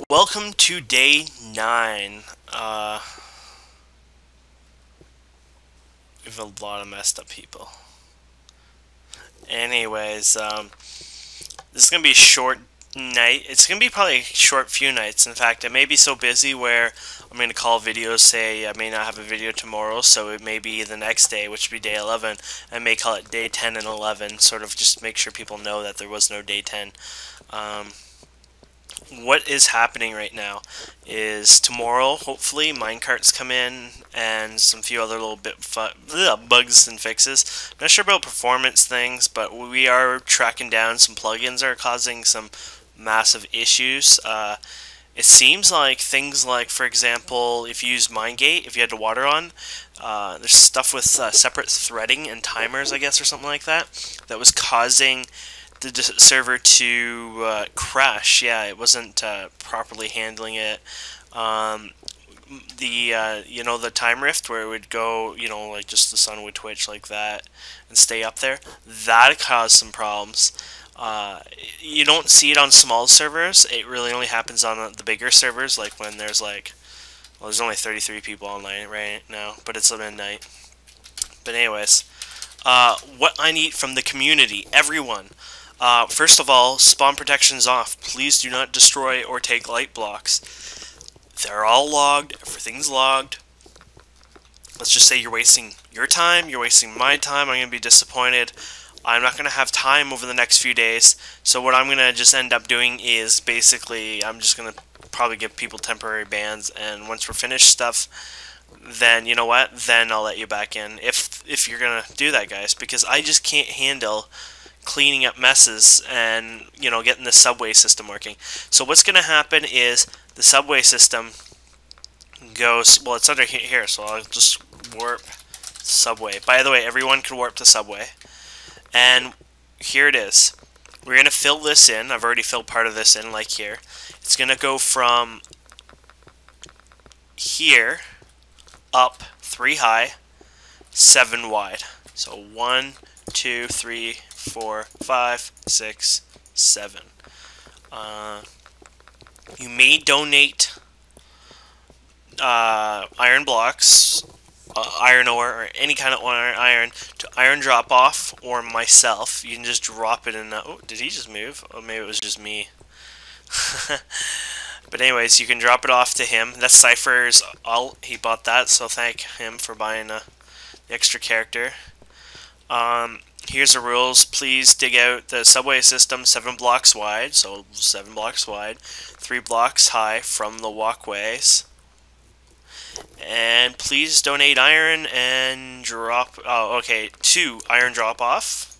Welcome to day 9. We have a lot of messed up people. Anyways, this is gonna be a short night. It's gonna be probably a short few nights. In fact, it may be so busy where I'm gonna call videos, say I may not have a video tomorrow, so it may be the next day, which would be day 11. I may call it day 10 and 11, sort of just make sure people know that there was no day 10. What is happening right now is tomorrow, hopefully, minecarts come in and some few other little bugs and fixes. I'm not sure about performance things, but we are tracking down some plugins that are causing some massive issues. It seems like things like, for example, if you use MineGate, if you had the water on, there's stuff with separate threading and timers, I guess, or something like that, that was causing the server to crash. Yeah, it wasn't properly handling it. The time rift where it would go, like just the sun would twitch like that and stay up there, that caused some problems. You don't see it on small servers. It really only happens on the bigger servers, like when there's well, there's only 33 people online right now, but it's midnight. But anyways, what I need from the community, everyone. First of all, spawn protection's off. Please do not destroy or take light blocks. They're all logged. Everything's logged. Let's just say you're wasting your time. You're wasting my time. I'm going to be disappointed. I'm not going to have time over the next few days. So what I'm going to just end up doing is basically I'm just going to probably give people temporary bans. And once we're finished stuff, then you know what? Then I'll let you back in. If you're going to do that, guys. Because I just can't handle cleaning up messes and getting the subway system working. So what's going to happen is the subway system goes, well, it's under here, so I'll just warp subway. By the way, everyone can warp to subway, and here it is. We're going to fill this in. I've already filled part of this in, like here. It's going to go from here up 3 high, 7 wide. So 1, 2, 3, 4, 5, 6, 7. You may donate iron blocks, iron ore, or any kind of iron to Iron Drop Off or myself. You can just drop it in. Oh, did he just move? Oh, maybe it was just me. But anyways, you can drop it off to him. That's Cypher's alt. He bought that, so thank him for buying the extra character. Here's the rules. Please dig out the subway system 7 blocks wide, so 7 blocks wide, 3 blocks high from the walkways. And please donate iron and drop, 2 iron drop off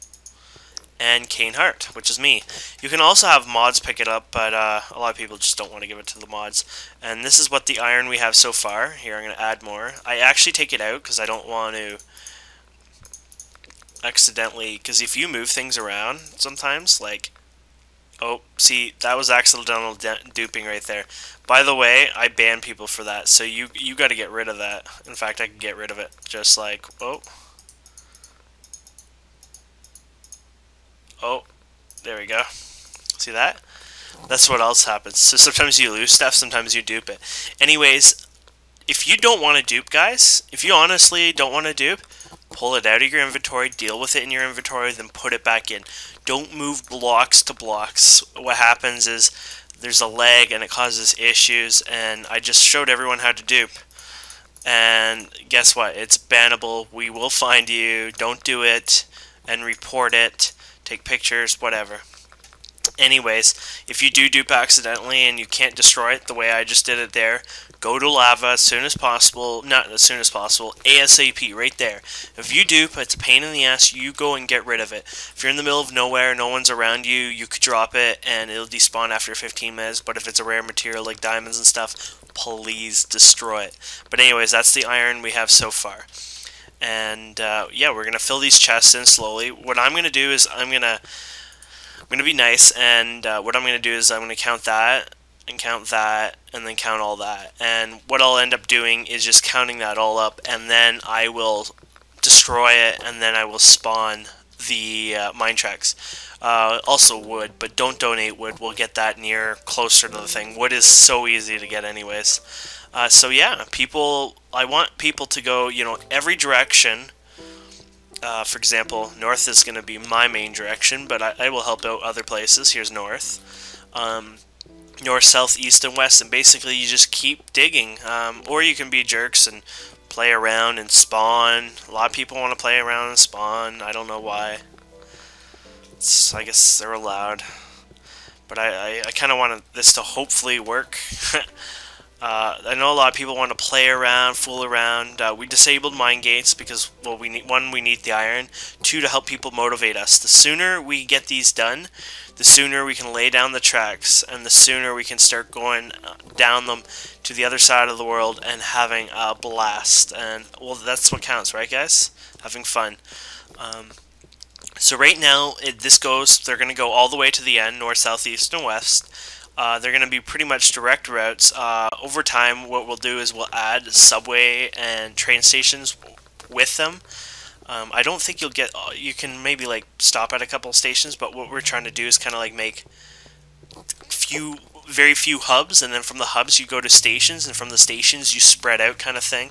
and Kane Hart, which is me. You can also have mods pick it up, but a lot of people just don't want to give it to the mods. And this is what the iron we have so far. Here, I'm going to add more. I actually take it out because I don't want to accidentally, because if you move things around sometimes, like, oh, see, that was accidental duping right there. By the way, I ban people for that, so you got to get rid of that. In fact, I can get rid of it, just like, oh, there we go. See that? That's what else happens. So sometimes you lose stuff, sometimes you dupe it. Anyways, if you don't want to dupe, guys, if you honestly don't want to dupe, pull it out of your inventory, deal with it in your inventory, then put it back in. Don't move blocks to blocks. What happens is there's a lag and it causes issues, and I just showed everyone how to dupe. And guess what? It's bannable. We will find you. Don't do it, and report it. Take pictures, whatever. Anyways, if you do dupe accidentally and you can't destroy it the way I just did it there, go to lava as soon as possible. Not as soon as possible, ASAP, right there. If you dupe, it's a pain in the ass, you go and get rid of it. If you're in the middle of nowhere, no one's around you, you could drop it and it'll despawn after 15 minutes, but if it's a rare material like diamonds and stuff, please destroy it. But anyways, that's the iron we have so far. And yeah, we're going to fill these chests in slowly. What I'm going to do is I'm going to be nice, and what I'm going to do is I'm going to count that, and count that, and then count all that. And what I'll end up doing is just counting that all up, and then I will destroy it, and then I will spawn the mine tracks. Also wood, but don't donate wood. We'll get that near closer to the thing. Wood is so easy to get anyways. So yeah, I want people to go, every direction. For example, north is going to be my main direction, but I will help out other places. Here's north. North, south, east, and west, and basically you just keep digging. Or you can be jerks and play around and spawn. A lot of people want to play around and spawn. I don't know why. I guess they're allowed. But I kind of want this to hopefully work. I know a lot of people want to play around, fool around. We disabled mine gates because, well, we need the iron. 2, to help people motivate us. The sooner we get these done, the sooner we can lay down the tracks, and the sooner we can start going down them to the other side of the world and having a blast. And, well, that's what counts, right, guys? Having fun. So right now, they're going to go all the way to the end, north, south, east, and west. They're going to be pretty much direct routes. Over time, what we'll do is we'll add subway and train stations with them. I don't think you can maybe like stop at a couple stations, but what we're trying to do is kind of like make very few hubs, and then from the hubs you go to stations, and from the stations you spread out, kind of thing.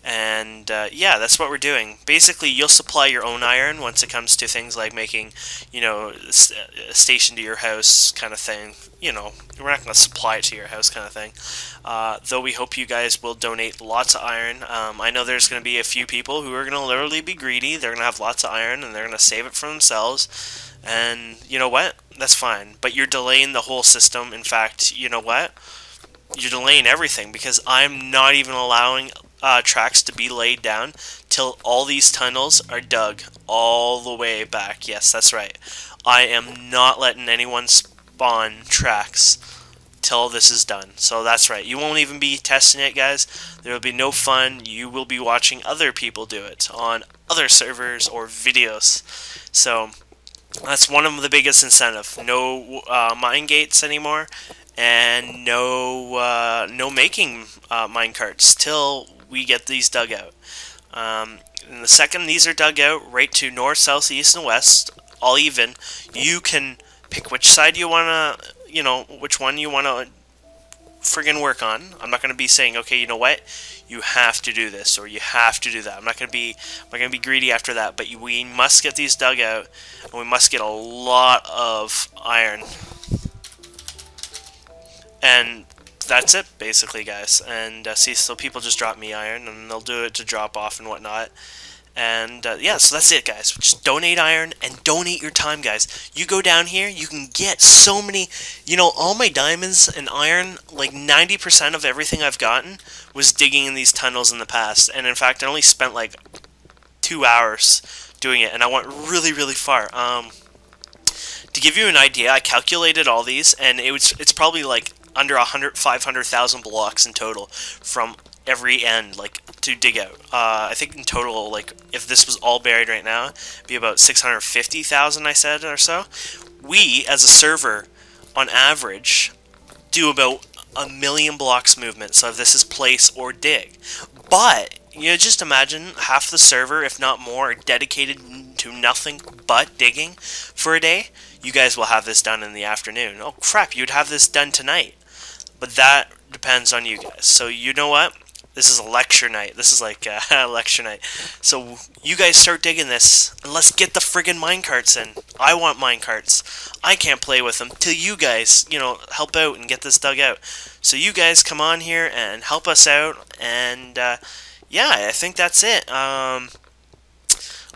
And yeah, that's what we're doing. Basically, you'll supply your own iron once it comes to things like making, a station to your house kind of thing. We're not going to supply it to your house kind of thing. Though we hope you guys will donate lots of iron. I know there's going to be a few people who are going to literally be greedy. They're going to have lots of iron, and they're going to save it for themselves. And you know what? That's fine. But you're delaying the whole system. In fact, you know what? You're delaying everything, because I'm not even allowing tracks to be laid down till all these tunnels are dug all the way back. Yes, that's right. I am not letting anyone spawn tracks till this is done. So that's right. You won't even be testing it, guys. There will be no fun. You will be watching other people do it on other servers or videos. So that's one of the biggest incentives. No mine gates anymore, and no making mine carts till we get these dug out. And the second these are dug out, right to north, south, east, and west, all even, you can pick which side you want to, which one you want to friggin' work on. I'm not going to be saying, okay, you know what, you have to do this or you have to do that. I'm not going to be greedy after that, but we must get these dug out, and we must get a lot of iron. And that's it, basically, guys. And see, so people just drop me iron, and they'll do it to drop off and whatnot. And yeah, so that's it, guys. Just donate iron and donate your time, guys. You go down here, you can get so many, all my diamonds and iron, like 90% of everything I've gotten was digging in these tunnels in the past. And in fact, I only spent like 2 hours doing it, and I went really, really far. To give you an idea, I calculated all these, and it's probably like under 500,000 blocks in total from every end, like, to dig out. I think in total, like, if this was all buried right now, it'd be about 650,000, I said, or so. We, as a server, on average, do about 1 million blocks movement, so if this is place or dig. But, just imagine half the server, if not more, are dedicated to nothing but digging for a day. You guys will have this done in the afternoon. Oh, crap, you'd have this done tonight. But that depends on you guys. So, you know what? This is a lecture night. This is like a lecture night. So, you guys start digging this, and let's get the friggin' minecarts in. I want minecarts. I can't play with them till you guys, help out and get this dug out. So, you guys come on here and help us out, and yeah, I think that's it.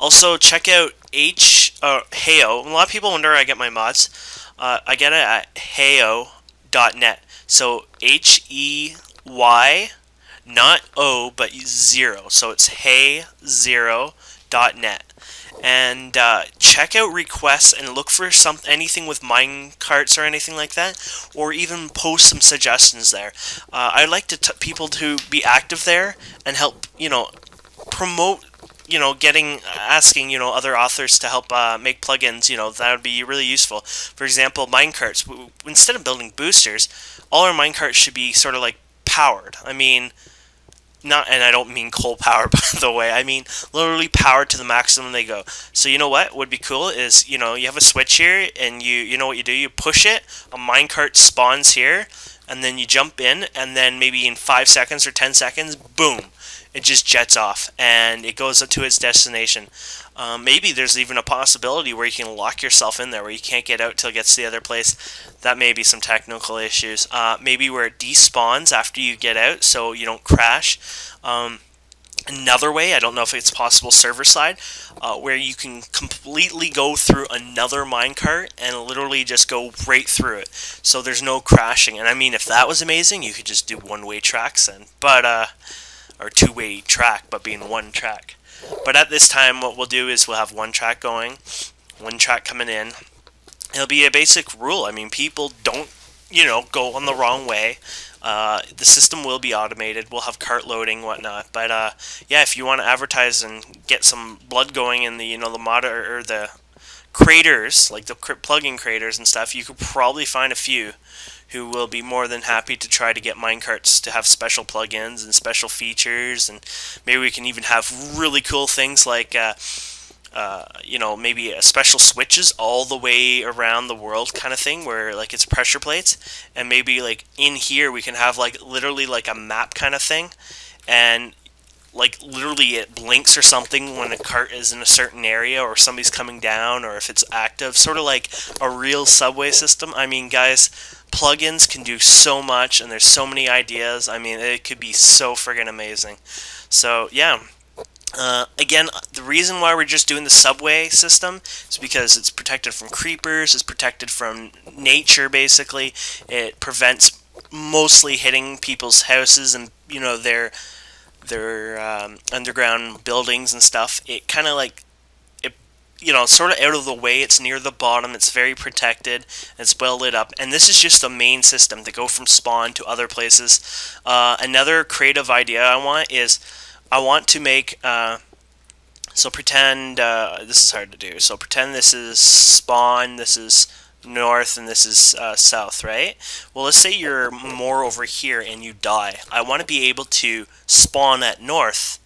Also, check out Heyo. A lot of people wonder where I get my mods. I get it at heyo.net. So, H-E-Y, not O, but 0. So, it's hey0.net. And check out requests and look for anything with mine carts or anything like that, or even post some suggestions there. I like people to be active there and help, promote, asking, other authors to help make plugins, that would be really useful. For example, minecarts. Instead of building boosters, all our minecarts should be sort of like powered. I mean, not, and I don't mean coal power, by the way. I mean literally power to the maximum they go. So you know what would be cool is, you know, you have a switch here, and you know what you do? You push it, a minecart spawns here, and then you jump in, and then maybe in 5 seconds or 10 seconds, boom, it just jets off, and it goes up to its destination. Maybe there's even a possibility where you can lock yourself in there, where you can't get out till it gets to the other place. That may be some technical issues. Maybe where it despawns after you get out, so you don't crash. Another way, I don't know if it's possible server side, where you can completely go through another minecart and literally just go right through it, so there's no crashing. And I mean, if that was amazing, you could just do one-way tracks then, but or two-way track, but being one track. But at this time, what we'll do is we'll have one track going, one track coming in. It'll be a basic rule. I mean, people don't, you know, go on the wrong way. The system will be automated. We'll have cart loading, whatnot. But yeah, if you want to advertise and get some blood going in the, you know, the mod or the creators, like the plugin creators and stuff, you could probably find a few who will be more than happy to try to get minecarts to have special plugins and special features, and maybe we can even have really cool things like you know, maybe a special switches all the way around the world kind of thing, where like it's pressure plates, and maybe like in here we can have like literally like a map kind of thing, and like literally it blinks or something when a cart is in a certain area, or somebody's coming down, or if it's active, sort of like a real subway system. I mean, guys, plugins can do so much, and there's so many ideas. I mean, it could be so friggin' amazing. So yeah, again, the reason why we're just doing the subway system is because it's protected from creepers, it's protected from nature, basically. It prevents mostly hitting people's houses and, you know, their underground buildings and stuff. It kind of like, it, you know, sort of out of the way. It's near the bottom. It's very protected. It's well lit up. And this is just the main system to go from spawn to other places. Another creative idea I want is, I want to make, so pretend, this is hard to do. So pretend this is spawn, this is north, and this is south, right? Well, let's say you're more over here and you die. I want to be able to spawn at north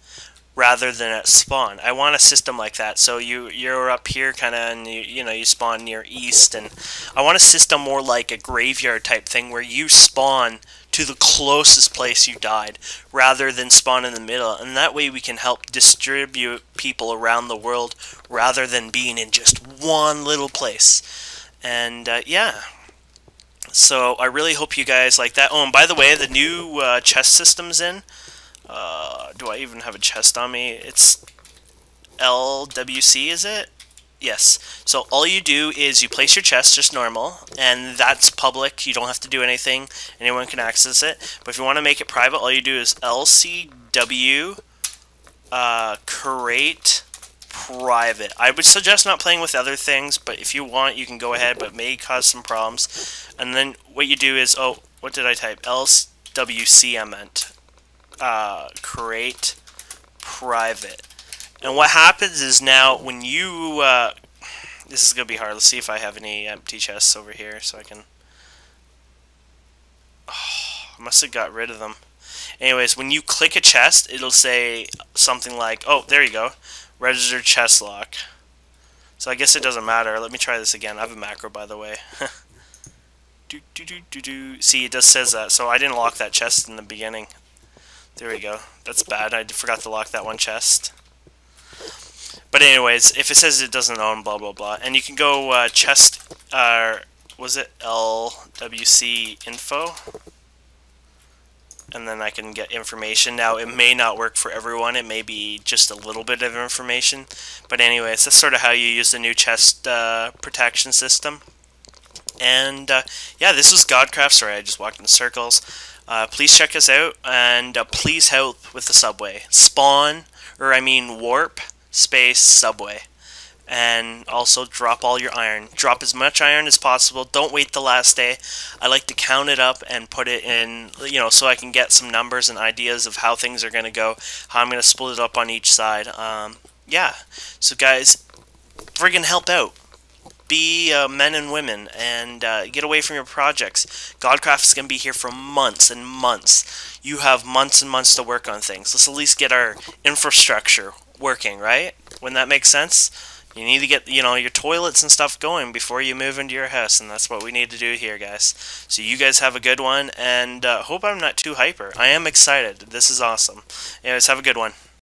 rather than at spawn. I want a system like that. So you're up here kind of, and you know, you spawn near east, and I want a system more like a graveyard type thing where you spawn to the closest place you died rather than spawn in the middle, and that way we can help distribute people around the world rather than being in just one little place. And yeah, so I really hope you guys like that. Oh, and by the way, the new chest system's in. Do I even have a chest on me? It's LWC, is it? Yes. So all you do is you place your chest just normal, and that's public. You don't have to do anything. Anyone can access it. But if you want to make it private, all you do is LCW create private. I would suggest not playing with other things, but if you want, you can go ahead, but it may cause some problems. And then what you do is, oh, what did I type? LWC I meant. Create private. And what happens is now when you, this is going to be hard. Let's see if I have any empty chests over here so I can, oh, I must have got rid of them. Anyways, when you click a chest, it'll say something like, oh, there you go, registered chest lock. So I guess it doesn't matter. Let me try this again. I have a macro, by the way. See, it just says that. So I didn't lock that chest in the beginning. There we go. That's bad. I forgot to lock that one chest. But anyways, if it says it doesn't own blah blah blah, and you can go chest, was it LWC info, and then I can get information. Now it may not work for everyone, it may be just a little bit of information, but anyways, that's sort of how you use the new chest protection system. And yeah, this was Godcraft. Sorry, I just walked in circles. Please check us out, and please help with the subway. Spawn, or I mean warp, space, subway. And also drop all your iron. Drop as much iron as possible. Don't wait the last day. I like to count it up and put it in, you know, so I can get some numbers and ideas of how things are going to go, how I'm going to split it up on each side. Yeah, so guys, friggin' help out. be men and women and get away from your projects. Godcraft is going to be here for months and months. You have months and months to work on things. Let's at least get our infrastructure working, right? When that makes sense. You need to get, your toilets and stuff going before you move into your house, and that's what we need to do here, guys. So you guys have a good one, and hope I'm not too hyper. I am excited. This is awesome. Anyways, have a good one.